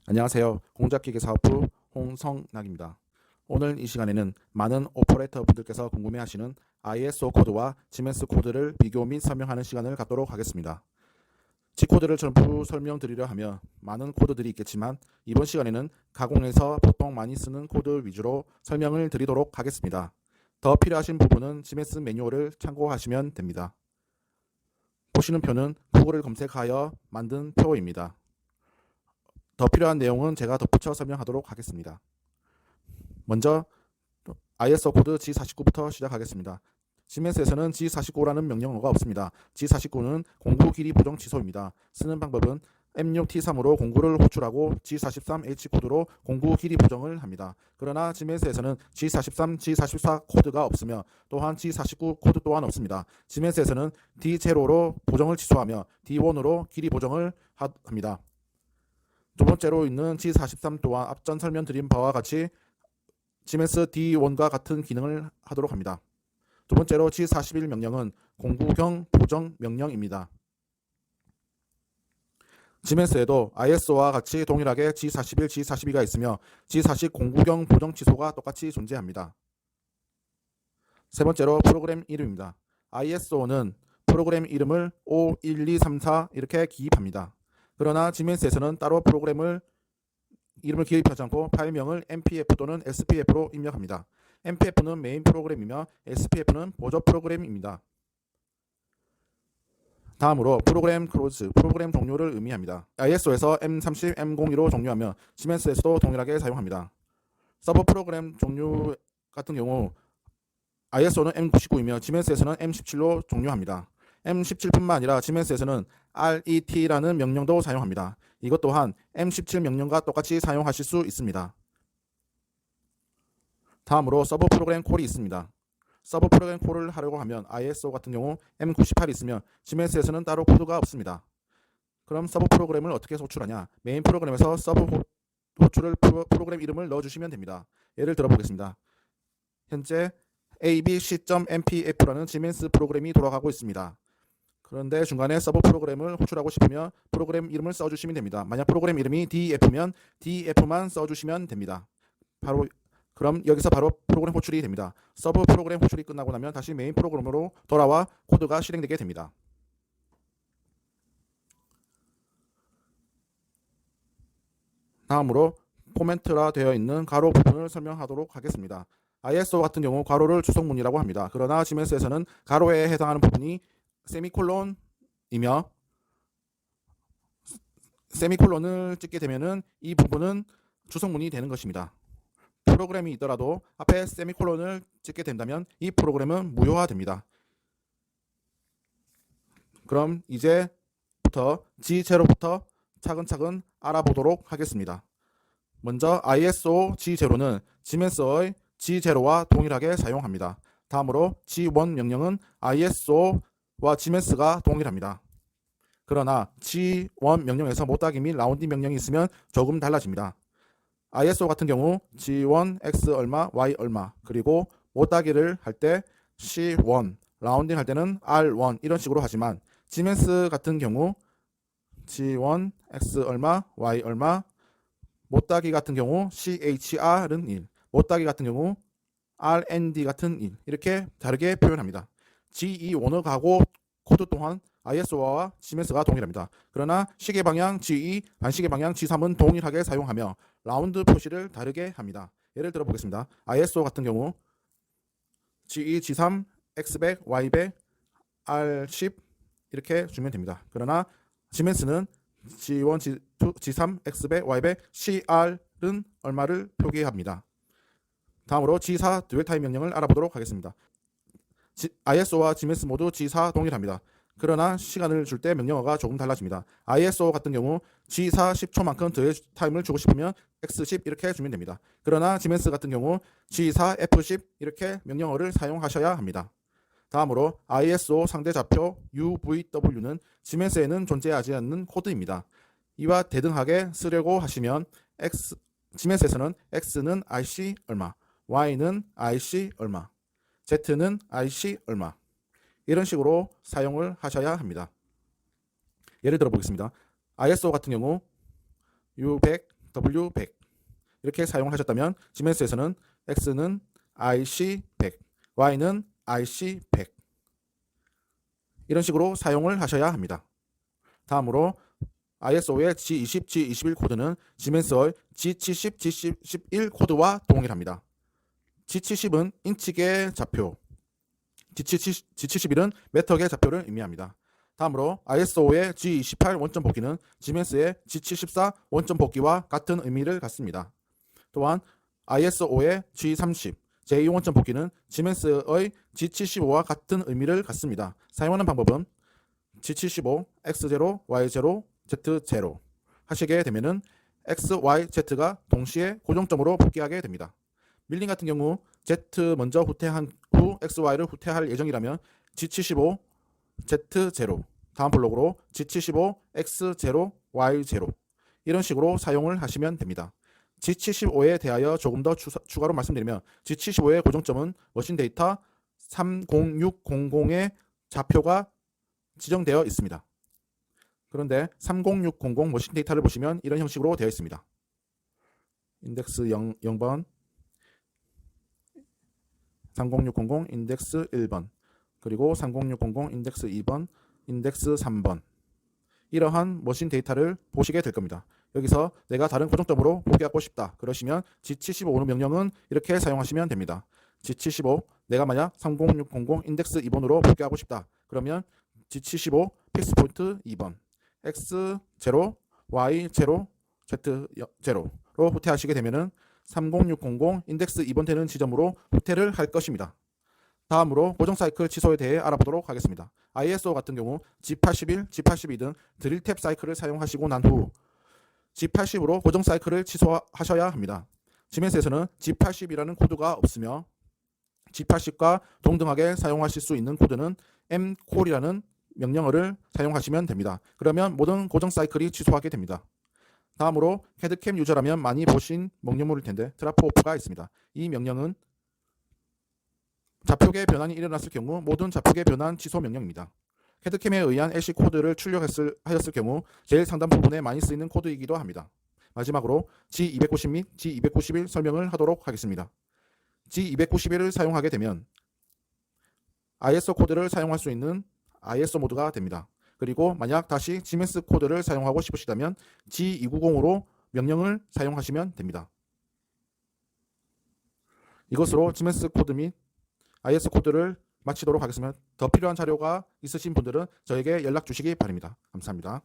안녕하세요. 공작기계 사업부 홍성락입니다. 오늘 이 시간에는 많은 오퍼레이터 분들께서 궁금해하시는 ISO 코드와 지멘스 코드를 비교 및 설명하는 시간을 갖도록 하겠습니다. G코드를 전부 설명드리려 하면 많은 코드들이 있겠지만 이번 시간에는 가공에서 보통 많이 쓰는 코드 위주로 설명을 드리도록 하겠습니다. 더 필요하신 부분은 지멘스 매뉴얼을 참고하시면 됩니다. 보시는 표는 구글을 검색하여 만든 표입니다. 더 필요한 내용은 제가 덧붙여 설명하도록 하겠습니다. 먼저 ISO 코드 G49부터 시작하겠습니다. 시멘스에서는 G49라는 명령어가 없습니다. G49는 공구 길이 보정 취소입니다. 쓰는 방법은 M6T3으로 공구를 호출하고 G43H 코드로 공구 길이 보정을 합니다. 그러나 시멘스에서는 G43, G44 코드가 없으며 또한 G49 코드 또한 없습니다. 시멘스에서는 D0로 보정을 취소하며 D1으로 길이 보정을 합니다. 두 번째로 있는 G43 또한 앞전 설명드린 바와 같이 시멘스 D1과 같은 기능을 하도록 합니다. 두 번째로 G41 명령은 공구경 보정 명령입니다. 시멘스에도 ISO와 같이 동일하게 G41, G42가 있으며 G40 공구경 보정 취소가 똑같이 존재합니다. 세 번째로 프로그램 이름입니다. ISO는 프로그램 이름을 5, 1, 2, 3, 4 이렇게 기입합니다. 그러나 지멘스에서는 따로 프로그램을 이름을 기입하지 않고 파일명을 npf 또는 spf로 입력합니다. npf는 메인 프로그램이며 spf는 보조 프로그램입니다. 다음으로 프로그램 클로즈, 프로그램 종료를 의미합니다. ISO에서 M30, M02로 종료하며 시멘스에서도 동일하게 사용합니다. 서버 프로그램 종료 같은 경우 ISO는 M99이며 시멘스에서는 M17로 종료합니다. M17뿐만 아니라 시멘스에서는 RET라는 명령도 사용합니다. 이것 또한 M17 명령과 똑같이 사용하실 수 있습니다. 다음으로 서버 프로그램 콜이 있습니다. 서버 프로그램 콜을 하려고 하면 ISO 같은 경우 M98이 있으며 시멘스에서는 따로 코드가 없습니다. 그럼 서버 프로그램을 어떻게 호출하냐? 메인 프로그램에서 서버 호출을 프로그램 이름을 넣어주시면 됩니다. 예를 들어 보겠습니다. 현재 abc.mpf라는 시멘스 프로그램이 돌아가고 있습니다. 그런데 중간에 서버 프로그램을 호출하고 싶으면 프로그램 이름을 써주시면 됩니다. 만약 프로그램 이름이 df면 df만 써주시면 됩니다. 그럼 여기서 바로 프로그램 호출이 됩니다. 서버 프로그램 호출이 끝나고 나면 다시 메인 프로그램으로 돌아와 코드가 실행되게 됩니다. 다음으로 코멘트라 되어 있는 가로 부분을 설명하도록 하겠습니다. ISO 같은 경우 가로를 주석문이라고 합니다. 그러나 시멘스에서는 가로에 해당하는 부분이 세미콜론이며 세미콜론을 찍게 되면은 이 부분은 주석문이 되는 것입니다. 프로그램이 있더라도 앞에 세미콜론을 찍게 된다면 이 프로그램은 무효화됩니다. 그럼 이제부터 G0부터 차근차근 알아보도록 하겠습니다. 먼저 ISO G0는 시멘스의 G0와 동일하게 사용합니다. 다음으로 G1 명령은 ISO와 지멘스가 동일합니다. 그러나 G1 명령에서 못따기 및 라운딩 명령이 있으면 조금 달라집니다. ISO 같은 경우 G1 X 얼마 Y 얼마 그리고 못따기를 할 때 C1 라운딩 할 때는 R1 이런 식으로 하지만 지멘스 같은 경우 G1 X 얼마 Y 얼마 못따기 같은 경우 CHR은 1 못따기 같은 경우 RND 같은 1 이렇게 다르게 표현합니다. G2 원어 가고 코드 또한 ISO와 시멘스가 동일합니다. 그러나 시계 방향 G2, 반시계 방향 G3은 동일하게 사용하며 라운드 표시를 다르게 합니다. 예를 들어 보겠습니다. ISO 같은 경우 G2, G3, X100, Y100, R10 이렇게 주면 됩니다. 그러나 시멘스는 G1, G2, G3, X100, Y100, CR은 얼마를 표기합니다. 다음으로 G4 듀얼타임 명령을 알아보도록 하겠습니다. ISO와 지멘스 모두 G4 동일합니다. 그러나 시간을 줄 때 명령어가 조금 달라집니다. ISO 같은 경우 G4 10초만큼 듀얼 타임을 주고 싶으면 X10 이렇게 주면 됩니다. 그러나 지멘스 같은 경우 G4 F10 이렇게 명령어를 사용하셔야 합니다. 다음으로 ISO 상대 좌표 UVW는 지멘스에는 존재하지 않는 코드입니다. 이와 대등하게 쓰려고 하시면 지멘스에서는 X는 IC 얼마, Y는 IC 얼마, Z는 IC 얼마 이런 식으로 사용을 하셔야 합니다. 예를 들어 보겠습니다. ISO 같은 경우 U100 W100 이렇게 사용을 하셨다면 지멘스에서는 X는 IC100, Y는 IC100 이런 식으로 사용을 하셔야 합니다. 다음으로 ISO의 G20, G21 코드는 지멘스의 G70, G11 코드와 동일합니다. G70은 인치계 좌표, G71은 미터계 좌표를 의미합니다. 다음으로 ISO의 G28 원점 복귀는 지멘스의 G74 원점 복귀와 같은 의미를 갖습니다. 또한 ISO의 G30, 제2 원점 복귀는 지멘스의 G75와 같은 의미를 갖습니다. 사용하는 방법은 G75, X0, Y0, Z0 하시게 되면은 X, Y, Z가 동시에 고정점으로 복귀하게 됩니다. 밀링 같은 경우 Z 먼저 후퇴한 후 X, Y를 후퇴할 예정이라면 G75, Z0 다음 블록으로 G75, X0, Y0 이런 식으로 사용을 하시면 됩니다. G75에 대하여 조금 더 추가로 말씀드리면 G75의 고정점은 머신 데이터 30600의 좌표가 지정되어 있습니다. 그런데 30600 머신 데이터를 보시면 이런 형식으로 되어 있습니다. 인덱스 0번, 30600 인덱스 1번, 그리고 30600 인덱스 2번, 인덱스 3번 이러한 머신 데이터를 보시게 될 겁니다. 여기서 내가 다른 고정점으로 복귀하고 싶다 그러시면 G75 명령은 이렇게 사용하시면 됩니다. G75 내가 만약 30600 인덱스 2번으로 복귀하고 싶다 그러면 G75 픽스포인트 2번 X0, Y0, Z0로 후퇴하시게 되면은 30600 인덱스 2번 되는 지점으로 후퇴를 할 것입니다. 다음으로 고정 사이클 취소에 대해 알아보도록 하겠습니다. ISO 같은 경우 G81, G82 등 드릴 탭 사이클을 사용하시고 난 후 G80으로 고정 사이클을 취소하셔야 합니다. 지멘스에서는 G80이라는 코드가 없으며 G80과 동등하게 사용하실 수 있는 코드는 mcall이라는 명령어를 사용하시면 됩니다. 그러면 모든 고정 사이클이 취소하게 됩니다. 다음으로 캐드캠 유저라면 많이 보신 명령어일 텐데 드랍오프가 있습니다. 이 명령은 좌표계 변환이 일어났을 경우 모든 좌표계 변환 취소 명령입니다. 캐드캠에 의한 LC 코드를 출력하였을 경우 제일 상단 부분에 많이 쓰이는 코드이기도 합니다. 마지막으로 G290 및 G291 설명을 하도록 하겠습니다. G291을 사용하게 되면 ISO 코드를 사용할 수 있는 ISO 모드가 됩니다. 그리고 만약 다시 지멘스 코드를 사용하고 싶으시다면 G290으로 명령을 사용하시면 됩니다. 이것으로 지멘스 코드 및 ISO 코드를 마치도록 하겠습니다. 더 필요한 자료가 있으신 분들은 저에게 연락 주시기 바랍니다. 감사합니다.